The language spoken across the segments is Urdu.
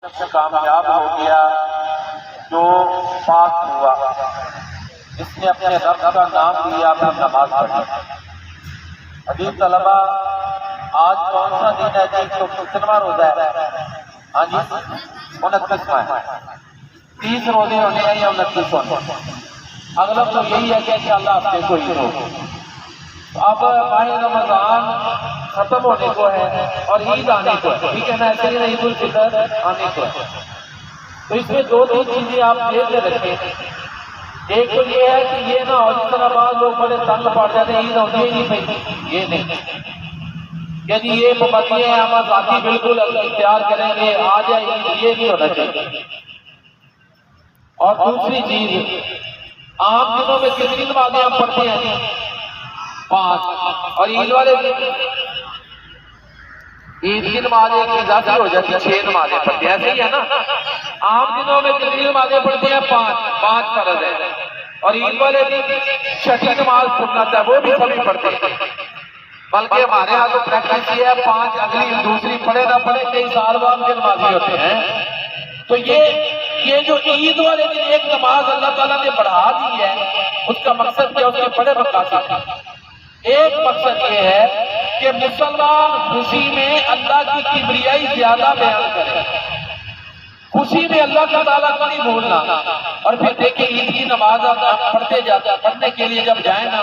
سے کامیاب ہو گیا جو پاک ہوا، اس نے اپنے رب کا نام لیا، پھر نماز پڑھی۔ حدیث طلبہ آج کون سا دن ہے جی؟ تو کتنا روزہ ہے؟ ہاں جی 29واں ہے۔ 30 روزے ہونے ہیں یا 29 ہونے؟ اغلب تو یہی ہے کہ انشاءاللہ ہفتے کو عید ہو۔ اب ماہ رمضان ختم ہونے کو ہے اور عید آنے کو ہے، ٹھیک ہے نا؟ ایسے ہی عید الفطر آنے کو ہے، تو اس میں دو تین چیزیں آپ ذہن میں رکھیں۔ ایک تو یہ ہے کہ یہ نہ اور اس طرح بعض لوگ بڑے تنگ پڑ جاتے ہیں عید ہوتی ہی نہیں پئی، یہ نہیں کہ جی یہ پابندی ہے ہم ذاتی بالکل اختیار کریں گے آ جائے عید، یہ نہیں ہونا چاہیے۔ اور دوسری چیز، عام دنوں میں کتنی نمازیں ہم پڑھتے ہیں؟ 5، اور عید والے دن عید کی نماز ایک اضافی ہو جاتی ہے، 6 نمازیں پڑھتے ہیں، ایسے ہی ہے نا؟ عام دنوں میں کتنی نمازیں پڑھتے ہیں؟ 5 فرض ہے، اور عید والے دن 6 نماز سنت ہے، وہ بھی سبھی پڑھتے ہیں۔ بلکہ ہمارے ہاں تو پریکٹس یہ ہے 5 اگلی دوسری پڑھے نہ پڑھے کئی سال بعد کے نمازی ہوتے ہیں۔ تو یہ جو عید والے دن ایک نماز اللہ تعالیٰ نے بڑھا دی ہے، اس کا مقصد کیا؟ اس کے بڑے مقاصد ہے۔ ایک مقصد یہ ہے کہ مسلمان خوشی میں اللہ کی کبریائی زیادہ بیان کرے، خوشی میں اللہ کا تعالیٰ کو نہیں بھولنا۔ اور پھر دیکھیں عید کی نماز پڑھتے جاتے ہیں، پڑھنے کے لیے جب جائیں نا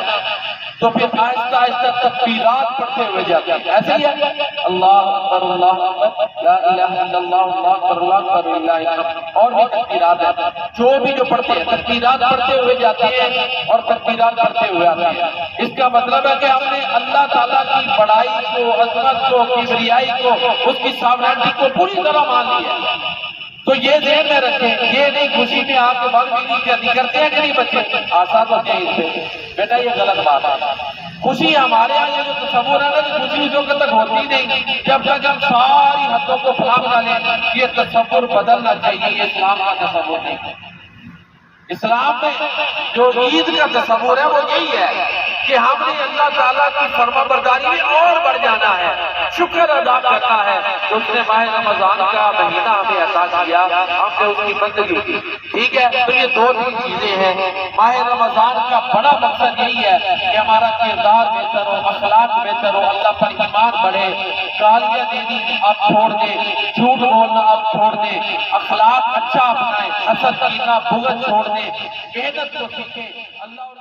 تو پھر آہستہ آہستہ تکبیرات پڑھتے ہوئے جاتے ہیں، ایسے ہی ہے اللہ اکبر اللہ اکبر لا الہ الا اللہ اللہ اکبر اللہ اکبر للہ الحمد، اور بھی تکبیرات ہیں جو پڑھتے ہیں، تکبیرات پڑھتے ہوئے جاتے ہیں اور تکبیرات پڑھتے ہوئے آتے ہیں۔ اس کا مطلب ہے کہ ہم نے اللہ تعالیٰ کی بڑائی کو، عظمت کو، کبریائی کو، اس کی سامرانڈی کو پوری طرح مان لیا۔ تو یہ ذہن میں رکھیں، یہ نہیں خوشی میں آپ کے بال بھی کرتے ہیں کہ نہیں بچے آسان ہوتے ہیں اس سے، بیٹا یہ غلط بات ہے۔ خوشی ہمارے یہاں یہ جو تصور ہے نا کہ خوشی اس وقت تک ہوتی نہیں جب تک ہم ساری حدوں کو پھاگ نہ لیں۔ یہ تصور بدلنا چاہیے، یہ اسلام کا تصور نہیں۔ اسلام میں جو عید کا تصور ہے وہ یہی ہے کہ ہم نے اللہ تعالیٰ کی فرما برداری میں اور بڑھ جانا ہے، شکر ادا کرنا ہے کہ اس نے ماہ رمضان کا مہینہ ہمیں عطا کیا، ہم نے اس کی بندگی کی، ٹھیک ہے؟ تو یہ دو تین چیزیں ہیں۔ ماہ رمضان کا بڑا مقصد یہی ہے کہ ہمارا کردار بہتر ہو، اخلاق بہتر ہو، اللہ پر ایمان بڑھے، گالیاں دینی آپ چھوڑ دیں، جھوٹ بولنا آپ چھوڑ دیں، اخلاق اچھا اپنائیں، حسد کینہ بغض چھوڑ دیں، محنت کو سیکھیں۔ اللہ